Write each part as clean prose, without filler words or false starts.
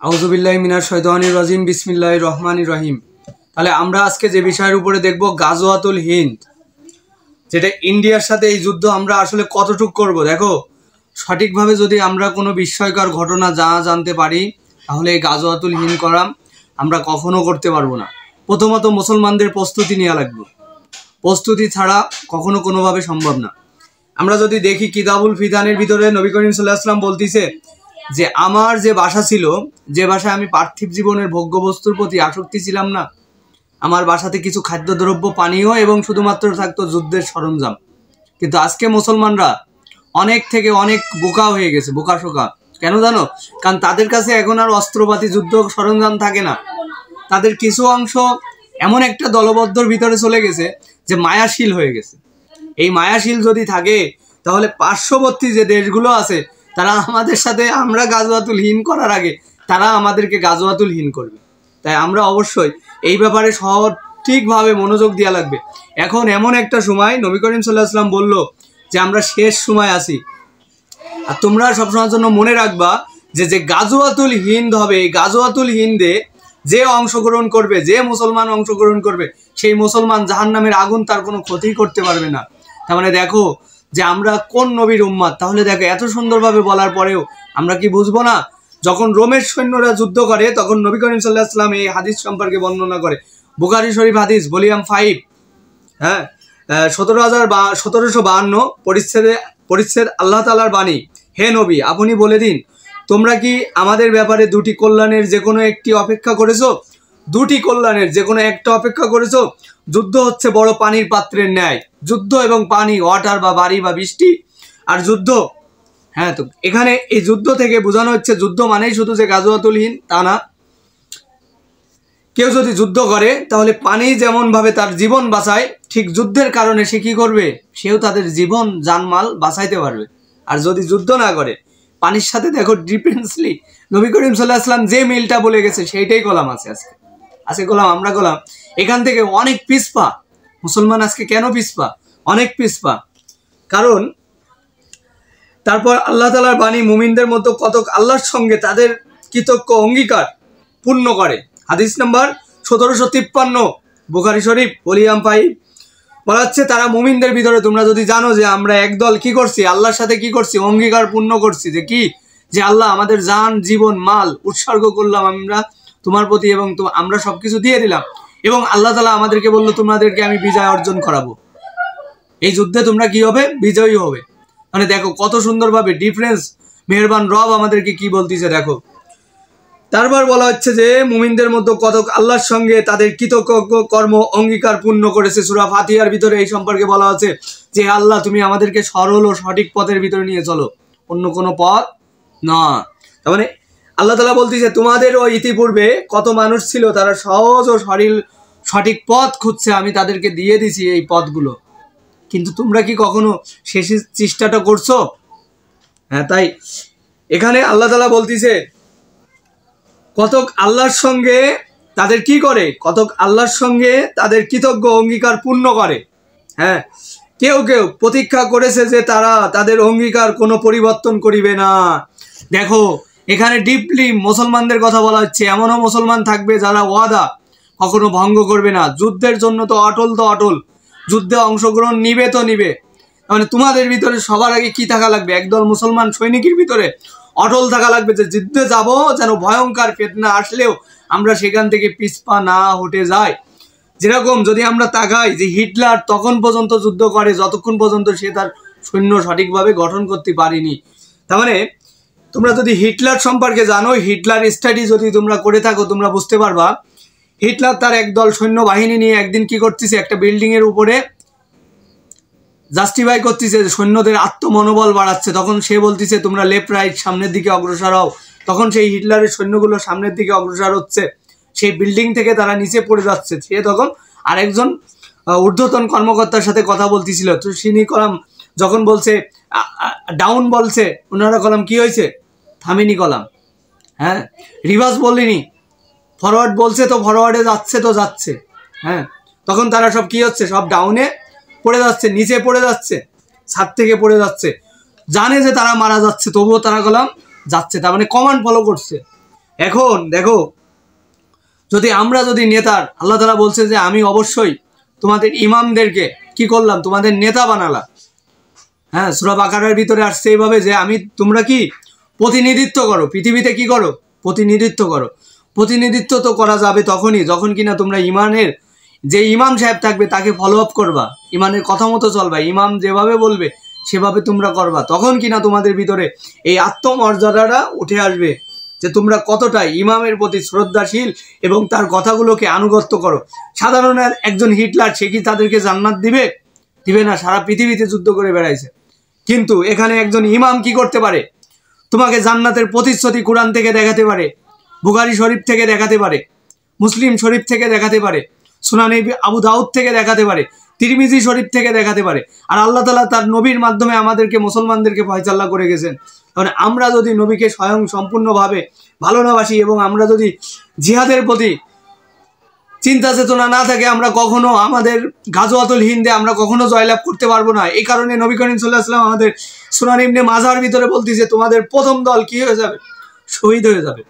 আউযুবিল্লাহি মিনাশ শাইতানির রাজিম বিসমিল্লাহির রহমানির রহিম। তাহলে আমরা আজকে যে বিষয়ের উপরে দেখব গাজওয়াতুল হিন্দ, যেটা ইন্ডিয়ার সাথে এই যুদ্ধ আমরা আসলে কতটুক করব। দেখো, সঠিকভাবে যদি আমরা কোনো বিস্ময়কর ঘটনা জানতে পারি তাহলে এই গাজওয়াতুল হিন্দ করা আমরা কখনো করতে পারবো না। প্রথমত মুসলমানদের প্রস্তুতি নেওয়া লাগবে, প্রস্তুতি ছাড়া কখনো কোনোভাবে সম্ভব না। আমরা যদি দেখি কিতাবুল ফিতানের ভিতরে নবী করিম সাল্লাল্লাহু আলাইহি ওয়াসাল্লাম বলতিছে যে আমার যে বাসা ছিল, যে বাসায় আমি পার্থিব জীবনের ভোগ্য বস্তুর প্রতি আসক্তি ছিলাম না, আমার বাসাতে কিছু খাদ্যদ্রব্য, পানীয় এবং শুধুমাত্র থাকতো যুদ্ধের সরঞ্জাম। কিন্তু আজকে মুসলমানরা অনেক থেকে অনেক বোকা হয়ে গেছে, বোকা শোকা। কেন জানো? কারণ তাদের কাছে এখন আর অস্ত্রপাতি, যুদ্ধ সরঞ্জাম থাকে না। তাদের কিছু অংশ এমন একটা দলবদ্ধর ভিতরে চলে গেছে যে মায়াশীল হয়ে গেছে। এই মায়াশীল যদি থাকে তাহলে পার্শ্ববর্তী যে দেশগুলো আছে তারা আমাদের সাথে, আমরা গাজওয়াতুল হিন্দ করার আগে তারা আমাদেরকে গাজওয়াতুল হিন্দ করবে। তাই আমরা অবশ্যই এই ব্যাপারে সঠিকভাবে মনোযোগ দেওয়া লাগবে। এখন এমন একটা সময়, নবী করিম সাল্লাল্লাহু আলাইহি ওয়াসাল্লাম বলল যে আমরা শেষ সময় আছি। আর তোমরা সবসময়ের জন্য মনে রাখবা যে যে গাজওয়াতুল হিন্দ হবে, এই গাজওয়াতুল হিন্দে যে অংশগ্রহণ করবে, যে মুসলমান অংশগ্রহণ করবে, সেই মুসলমান জাহান্নামের আগুন তার কোনো ক্ষতি করতে পারবে না। তার মানে দেখো যে আমরা কোন নবীর উম্মত। তাহলে দেখো, এত সুন্দরভাবে বলার পরেও আমরা কি বুঝবো না? যখন রোমের সৈন্যরা যুদ্ধ করে তখন নবী করিম সাল্লাল্লাহু আলাইহি ওয়াসাল্লাম এই হাদিস সম্পর্কে বর্ণনা করে। বুখারী শরীফ হাদিস ভলিউম 5, 1752 পরিচ্ছেদ আল্লাহ তাআলার বাণী। হে নবী, আপনি বলে দিন, তোমরা কি আমাদের ব্যাপারে দুটি কল্যাণের যে কোনো একটি অপেক্ষা করেছো? দুটি কল্যাণের যে কোনো একটা অপেক্ষা করেছো? যুদ্ধ হচ্ছে বড় পানির পাত্রের ন্যায়। যুদ্ধ এবং পানি, ওয়াটার বা বাড়ি বা বৃষ্টি, আর যুদ্ধ। তো এখানে এই যুদ্ধ থেকে বোঝানো হচ্ছে যুদ্ধ মানেই শুধু যে গাজওয়াতুল হিন্দ তা না। কেউ যদি যুদ্ধ করে তাহলে পানি যেমন ভাবে তার জীবন বাঁচায়, ঠিক যুদ্ধের কারণে সে কি করবে? সেও তাদের জীবন জানমাল বাঁচাইতে পারবে। আর যদি যুদ্ধ না করে, পানির সাথে দেখো ডিফারেন্সলি নবী করিম সাল্লাল্লাহু আলাইহি ওয়াসাল্লাম যে মিলটা বলে গেছে সেইটাই গোলাম আছে আজকে গোলাম, আমরা গোলাম। এখান থেকে অনেক পিছপা মুসলমান। আজকে কেন পিছপা? অনেক পিছপা কারণ তারপর আল্লাহ তাআলার বাণী মুমিনদের মতো কতক আল্লাহর সঙ্গে তাদের কৃতজ্ঞ অঙ্গীকার পূর্ণ করে। হাদিস নাম্বার 1753, বুখারী শরীফ ভলিউম 5, বলা হচ্ছে তারা মুমিনদের ভিতরে, তোমরা যদি জানো যে আমরা একদল কি করছি, আল্লাহর সাথে কি করছি, অঙ্গীকার পূর্ণ করছি। যে কি? যে আল্লাহ আমাদের জান, জীবন, মাল উৎসর্গ করলাম আমরা তোমার প্রতি, এবং আমরা সবকিছু দিয়ে দিলাম। এবং আল্লাহ তাআলা আমাদেরকে বললো তোমাদেরকে আমি বিজয় অর্জন করাবো, এই যুদ্ধে তোমরা কি হবে? বিজয়ী হবে। মানে দেখো কত সুন্দরভাবে ডিফারেন্স মেহেরবান রব আমাদেরকে কি বলতেছে দেখো। তারপর বলা হচ্ছে যে মুমিনদের মধ্যে কতক আল্লাহর সঙ্গে তাদের কৃতজ্ঞ কর্ম অঙ্গীকার পূর্ণ করেছে। সূরা ফাতিহার ভিতরে এই সম্পর্কে বলা আছে যে আল্লাহ তুমি আমাদেরকে সরল ও সঠিক পথের ভিতরে নিয়ে চলো, অন্য কোনো পথ না। তার মানে আল্লাহ তাআলা বলতেছে তোমাদের ওই ইতিপূর্বে কত মানুষ ছিল তারা সহজ ও সঠিক পথ খুঁজছে, আমি তাদেরকে দিয়ে দিছি এই পথগুলো, কিন্তু তোমরা কি কখনো শেষ চেষ্টাটা করছো? তাই এখানে আল্লাহ তাআলা বলতেছে কতক আল্লাহর সঙ্গে তাদের কি করে, কতক আল্লাহর সঙ্গে তাদের কৃতজ্ঞ অঙ্গীকার পূর্ণ করে। কেউ কেউ প্রতীক্ষা করেছে যে তারা তাদের অঙ্গীকার কোনো পরিবর্তন করিবে না। দেখো এখানে ডিপলি মুসলমানদের কথা বলা হচ্ছে। এমনও মুসলমান থাকবে যারা ওয়াদা কখনো ভঙ্গ করবে না। যুদ্ধের জন্য তো অটল, যুদ্ধে অংশগ্রহণ নিবে তো নিবে। মানে তোমাদের ভিতরে সবার আগে কি থাকা লাগবে? একদল মুসলমান সৈনিকের ভিতরে অটল থাকা লাগবে যে যুদ্ধে যাব, যেন ভয়ঙ্কর ফিতনা আসলেও আমরা সেখান থেকে পিছপা না হটে যাই। যেরকম যদি আমরা তাকাই যে হিটলার তখন পর্যন্ত যুদ্ধ করে যতক্ষণ পর্যন্ত সে তার সৈন্য সঠিকভাবে গঠন করতে পারেনি। তার মানে তোমরা যদি হিটলার সম্পর্কে জানো, হিটলার স্টাডি যদি তোমরা করে থাকো, তোমরা বুঝতে পারবা হিটলার তার একদল সৈন্যবাহিনী নিয়ে একদিন কি করতেছে, একটা বিল্ডিং এর উপরে জাস্টিফাই করতেছে, সৈন্যদের আত্মমনোবল বাড়াচ্ছে। তখন সে বলতেছে তোমরা লেফট রাইট সামনের দিকে অগ্রসর হও। তখন সেই হিটলারের সৈন্যগুলো সামনের দিকে অগ্রসর হচ্ছে, সেই বিল্ডিং থেকে তারা নিচে পড়ে যাচ্ছে। সে তখন আরেকজন ঊর্ধ্বতন কর্মকর্তার সাথে কথা বলতেছিল। তো তিনি কলাম যখন বলছে ডাউন বলছে, ওনারা কলাম কি হয়েছে? থামিনি কলাম, রিভার্স বলিনি, ফরওয়ার্ড বলছে তো ফরওয়ার্ডে যাচ্ছে। তখন তারা সব কি হচ্ছে, সব ডাউনে পড়ে যাচ্ছে, নিচে পড়ে যাচ্ছে, ছাদ থেকে পড়ে যাচ্ছে। জানে যে তারা মারা যাচ্ছে, তবুও তারা কলাম যাচ্ছে। তার মানে কমান্ড ফলো করছে। এখন দেখো, যদি আমরা যদি নেতার, আল্লাহ তাআলা বলছে যে আমি অবশ্যই তোমাদের ইমামদেরকে কি করলাম, তোমাদের নেতা বানালাম। হ্যাঁ, সূরা বাকারার ভিতরে আসছে এইভাবে যে আমি, তোমরা কি প্রতিনিধিত্ব করো, পৃথিবীতে কি করো, প্রতিনিধিত্ব করো। প্রতিনিধিত্ব তো করা যাবে তখনই যখন কিনা তোমরা ইমানের, যে ইমাম সাহেব থাকবে তাকে ফলো আপ করবা, ইমানের কথা মতো চলবা, ইমাম যেভাবে বলবে সেভাবে তোমরা করবা, তখন কিনা তোমাদের ভিতরে এই আত্মমর্যাদাটা উঠে আসবে যে তোমরা কতটা ইমামের প্রতি শ্রদ্ধাশীল এবং তার কথাগুলোকে আনুগত্য করো। সাধারণ একজন হিটলার, সে কি তাদেরকে জান্নাত দিবে? দিবে না, সারা পৃথিবীতে যুদ্ধ করে বেড়াইছে। কিন্তু এখানে একজন ইমাম কি করতে পারে, তোমাকে জান্নাতের প্রতিশ্রুতি কোরআন থেকে দেখাতে পারে, বুখারী শরীফ থেকে দেখাতে পারে, মুসলিম শরীফ থেকে দেখাতে পারে, সুনানে আবু দাউদ থেকে দেখাতে পারে, তিরমিজি শরীফ থেকে দেখাতে পারে। আর আল্লাহ তাআলা তার নবীর মাধ্যমে আমাদেরকে, মুসলমানদেরকে ফয়সালা করে গেছেন। কারণ আমরা যদি নবীকে স্বয়ং সম্পূর্ণভাবে ভালো না বাসি এবং আমরা যদি জিহাদের প্রতি চিন্তা চেতনা না থাকে, আমরা কখনো আমাদের গাজওয়াতুল হিন্দে আমরা কখনো জয়লাভ করতে পারবো না। এই কারণে নবী করিম সাল্লাল্লাহু আলাইহি ওয়াসাল্লাম আমাদের সুনান ইবনে মাজার ভিতরে বলতেছে তোমাদের প্রথম দল কি হয়ে যাবে, শহীদ হয়ে যাবে।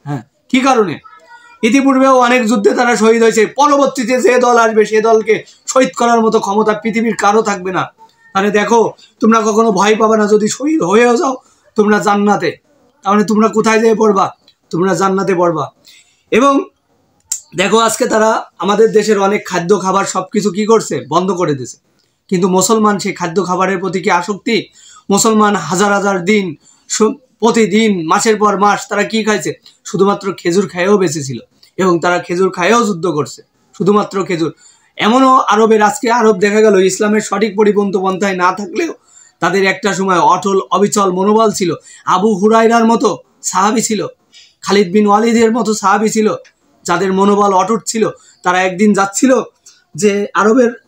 হ্যাঁ, কি কারণে? ইতিপূর্বেও অনেক যুদ্ধে তারা শহীদ হয়েছে, পরবর্তীতে যে দল আসবে সে দলকে শহীদ করার মতো ক্ষমতা পৃথিবীর কারো থাকবে না। তাহলে দেখো, তোমরা কখনো ভয় পাবে না, যদি শহীদ হয়েও যাও তোমরা জান্নাতে, তাহলে তোমরা কোথায় যেয়ে পড়বা, তোমরা জান্নাতে পড়বা। এবং দেখো, আজকে তারা আমাদের দেশের অনেক খাদ্য খাবার সবকিছু কি করছে, বন্ধ করে দিয়েছে। কিন্তু মুসলমান সেই খাদ্য খাবারের প্রতি কি আসক্তি? মুসলমান হাজার হাজার দিন, প্রতিদিন, মাসের পর মাস তারা কি খাইছে? শুধুমাত্র খেজুর খায়েও বেঁচেছিল এবং তারা খেজুর খায়েও যুদ্ধ করছে, শুধুমাত্র খেজুর। এমনও আরবের, আজকে আরব দেখা গেল ইসলামের সঠিক পরিপন্থী পন্থায় না থাকলেও তাদের একটা সময় অটল অবিচল মনোবল ছিল। আবু হুরায়রার মতো সাহাবী ছিল, খালিদ বিন ওয়ালিদের মতো সাহাবী ছিল, যাদের মনোবল অটুট ছিল। তারা একদিন যাচ্ছিল যে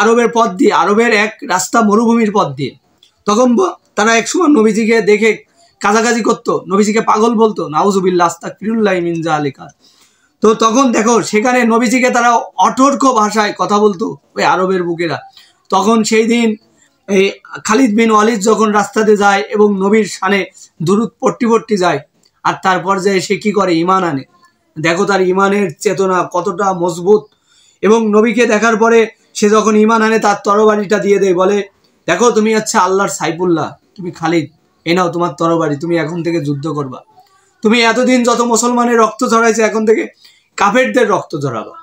আরবের পথ দিয়ে, আরবের এক রাস্তা মরুভূমির পথ দিয়ে। তখন তারা একসময় নবীজিকে দেখে কাজাকাজি করতো, নবীজিকে পাগল বলতো, নাউজুবিল্লাহ, আস্তাগফিরুল্লাহ মিন যালিকা। তো তখন দেখো, সেখানে নবীজিকে তারা অটর্ক ভাষায় কথা বলতো ওই আরবের বুকেরা। তখন সেই দিন এই খালিদ বিন ওয়ালিদ যখন রাস্তাতে যায় এবং নবীর শানে দুরূদ পট্টি যায়, আর তারপর যায় সে কি করে, ঈমান আনে। দেখো তার ঈমানের চেতনা কতটা মজবুত। এবং নবীকে দেখার পরে সে যখন ঈমান আনে, তার তরবারিটা দিয়ে দেয়, বলে দেখো তুমি হচ্ছে আল্লাহর সাইফুল্লাহ, তুমি খালিদ, এ নাও তোমার তরবারি, তুমি এখন থেকে যুদ্ধ করবা। তুমি এতদিন যত মুসলমানের রক্ত ঝরাইছে, এখন থেকে কাফেরদের রক্ত ঝরাবা।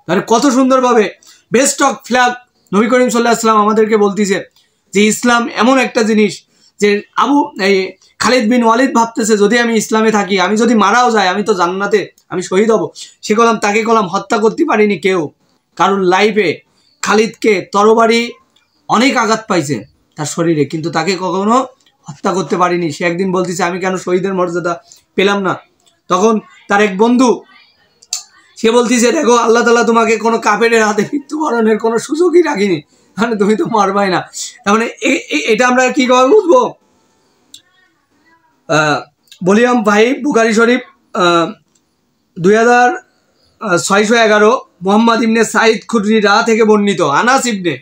তাহলে কত সুন্দরভাবে best of flag Nabi Karim সাল্লাল্লাহু আলাইহি ওয়াসাল্লাম আমাদেরকে বলতেছে যে ইসলাম এমন একটা জিনিস যে খালিদ বিন ওয়ালিদ ভাবতেছে যদি আমি ইসলামে থাকি, আমি যদি মারাও যাই, আমি তো জান্নাতে, আমি শহীদ হব। সে কলাম, তাকে কলাম হত্যা করতে পারিনি কেউ, কারণ লাইফে খালিদকে তরবারি অনেক আঘাত পাইছে তার শরীরে, কিন্তু তাকে কখনো হত্যা করতে পারিনি। সে একদিন বলতেছে আমি কেন শহীদের মর্যাদা পেলাম না? তখন তার এক বন্ধু, সে বলতেছে দেখো, আল্লাহ তাআলা তোমাকে কোনো কাফেরের হাতে মৃত্যুবরণের কোনো সুযোগই রাখিনি, মানে তুমি তো মারবাই না। তার মানে এটা আমরা কি করে বুঝবো? বলিয়াম ভাই, বুখারী শরীফ 2611, মুহাম্মদ ইবনে সাইদ খুদরি রা থেকে বর্ণিত, আনাস ইবনে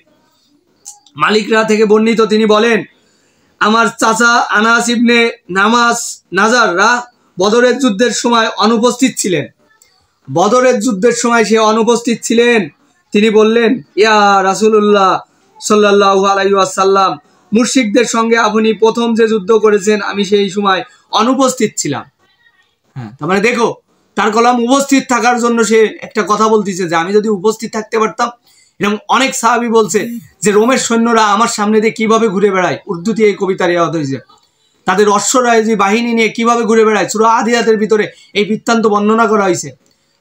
মালিক রা থেকে বর্ণিত, তিনি বলেন আমার চাচা আনাস ইবনে নাজার রা বদরের যুদ্ধের সময় অনুপস্থিত ছিলেন। বদরের যুদ্ধের সময় সে অনুপস্থিত ছিলেন। তিনি বললেন, ইয়া রাসূলুল্লাহ সাল্লাল্লাহু আলাইহি ওয়াসাল্লাম, মুশরিকদের সঙ্গে আপনি প্রথম যে যুদ্ধ করেছেন আমি সেই সময় অনুপস্থিত ছিলাম। হ্যাঁ, তার মানে দেখো, তার কলাম উপস্থিত থাকার জন্য সে একটা কথা বলতেছে যে আমি যদি উপস্থিত থাকতে পারতাম। এরকম অনেক সাহাবী বলছে যে রোমের সৈন্যরা আমার সামনে দিয়ে কিভাবে ঘুরে বেড়ায়, উর্দুতে এই কবিতার ইয়াদ হয়েছে, তাদের অশ্বরাজি বাহিনী নিয়ে কিভাবে ঘুরে বেড়ায়। সূরা আদিয়াতের ভিতরে এই বৃত্তান্ত বর্ণনা করা হয়েছে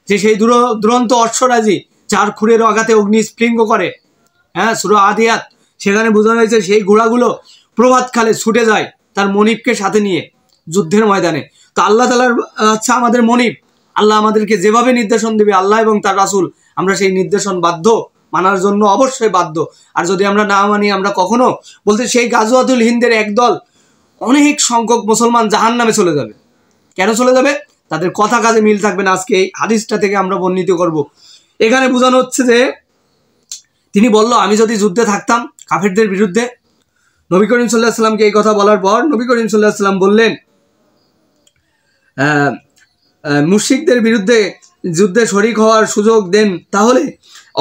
যে সেই দুরন্ত অশ্বরাজি যার খুরের আঘাতে অগ্নি স্ফুলিঙ্গ করে। হ্যাঁ, সূরা আদিয়াত, সেখানে বোঝানো হয়েছে সেই ঘোড়াগুলো প্রভাতকালে ছুটে যায় তার মনিবকে সাথে নিয়ে যুদ্ধের ময়দানে। তো আল্লাহ তাআলার আচ্ছা আমাদের মনিব, আল্লাহ আমাদেরকে যেভাবে নির্দেশন দেবে, আল্লাহ এবং তার রাসূল, আমরা সেই নির্দেশন বাধ্য মানার জন্য, অবশ্যই বাধ্য। আর যদি আমরা না মানি, আমরা কখনো বলতে সেই গাজওয়াতুল হিন্দের একদল অনেক সংখ্যক মুসলমান জাহান্নামে চলে যাবে। কেন চলে যাবে? তাদের কথা কাজে মিল থাকবে না। আজকে এই হাদিসটা থেকে আমরা বর্ণিত করব। এখানে বোঝানো হচ্ছে যে তিনি বলল আমি যদি যুদ্ধে থাকতাম কাফেরদের বিরুদ্ধে, নবী করিম সাল্লাল্লাহু আলাইহি ওয়াসাল্লামকে এই কথা বলার পর নবী করিম সাল্লাল্লাহু আলাইহি ওয়াসাল্লাম বললেন মুশরিকদের বিরুদ্ধে যুদ্ধে শরিক হওয়ার সুযোগ দেন, তাহলে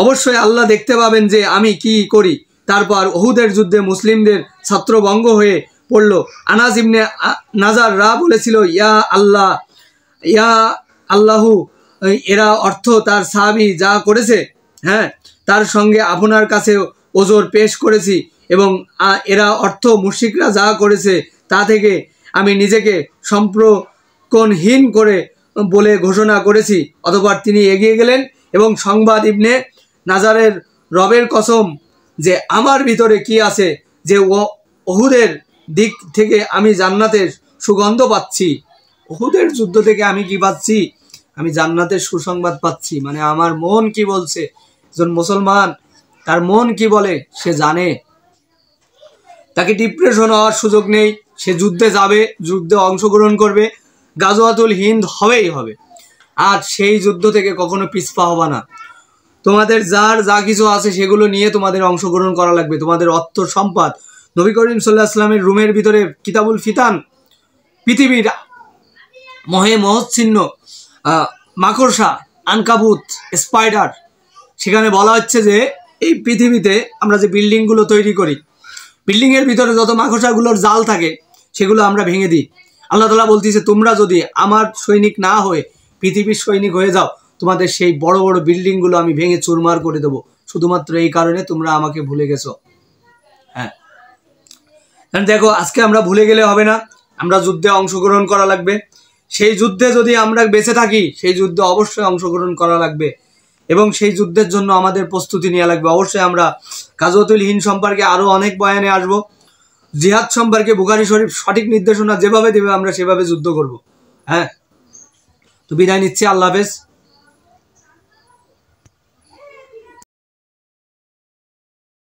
অবশ্যই আল্লাহ দেখতে পাবেন যে আমি কি করি। তারপর উহুদের যুদ্ধে মুসলিমদের ছত্রভঙ্গ হয়ে পড়ল। আনাস ইবনে নাজার রা বলেছিল, ইয়া আল্লাহু, এরা অর্থ তার সাহাবী যা করেছে, হ্যাঁ, তার সঙ্গে আপনার কাছে ওজর পেশ করেছি, এবং এরা অর্থ মুশরিকরা যা করেছে তা থেকে আমি নিজেকে সম্পর্কহীন করে বলে ঘোষণা করেছি। অতঃপর তিনি এগিয়ে গেলেন এবং সংবাদ ইবনে নাজারের রবের কসম যে আমার ভিতরে কি আছে, যে উহুদের দিক থেকে আমি জান্নাতের সুগন্ধ পাচ্ছি। উহুদের যুদ্ধ থেকে আমি কি পাচ্ছি? আমি জান্নাতের সুসংবাদ পাচ্ছি। মানে আমার মন কি বলছে, একজন মুসলমান তার মন কি বলে সে জানে। তাকে ডিপ্রেশন হওয়ার সুযোগ নেই। সে যুদ্ধে যাবে, যুদ্ধে অংশগ্রহণ করবে, গাজওয়াতুল হিন্দ হবেই হবে। আর সেই যুদ্ধ থেকে কখনো পিছপা হবা না। তোমাদের যার যা কিছু আছে সেগুলো নিয়ে তোমাদের অংশগ্রহণ করা লাগবে। তোমাদের অর্থ সম্পদ, নবী করিম সাল্লাল্লাহু আলাইহি ওয়াসাল্লামের রুমের ভিতরে কিতাবুল ফিতান, পৃথিবীর মহচ্ছিন্ন মাকড়সা, আনকাবুত, স্পাইডার, সেখানে বলা হচ্ছে যে এই পৃথিবীতে আমরা যে বিল্ডিংগুলো তৈরি করি, বিল্ডিংয়ের ভিতরে যত মাকড়সাগুলোর জাল থাকে সেগুলো আমরা ভেঙে দিই। আল্লাহ তাআলা বলতেছে, তোমরা যদি আমার সৈনিক না হয়ে পৃথিবীর সৈনিক হয়ে যাও, তোমাদের সেই বড় বড় বিল্ডিংগুলো আমি ভেঙে চুরমার করে দেবো, শুধুমাত্র এই কারণে তোমরা আমাকে ভুলে গেছো। হ্যাঁ, দেখো আজকে আমরা ভুলে গেলে হবে না, আমরা যুদ্ধে অংশগ্রহণ করা লাগবে। সেই যুদ্ধে যদি আমরা বেঁচে থাকি, সেই যুদ্ধে অবশ্যই অংশগ্রহণ করা লাগবে এবং সেই যুদ্ধের জন্য আমাদের প্রস্তুতি নেওয়া লাগবে। অবশ্যই আমরা গাজওয়াতুল হিন্দ সম্পর্কে আরও অনেক বয়ানে আসবো। জিহাদ সম্পর্কে বুখারী শরীফ সঠিক নির্দেশনা যেভাবে দেবে আমরা সেভাবে যুদ্ধ করব। হ্যাঁ, তো বিদায় নিচ্ছি, আল্লাহ হাফেজ।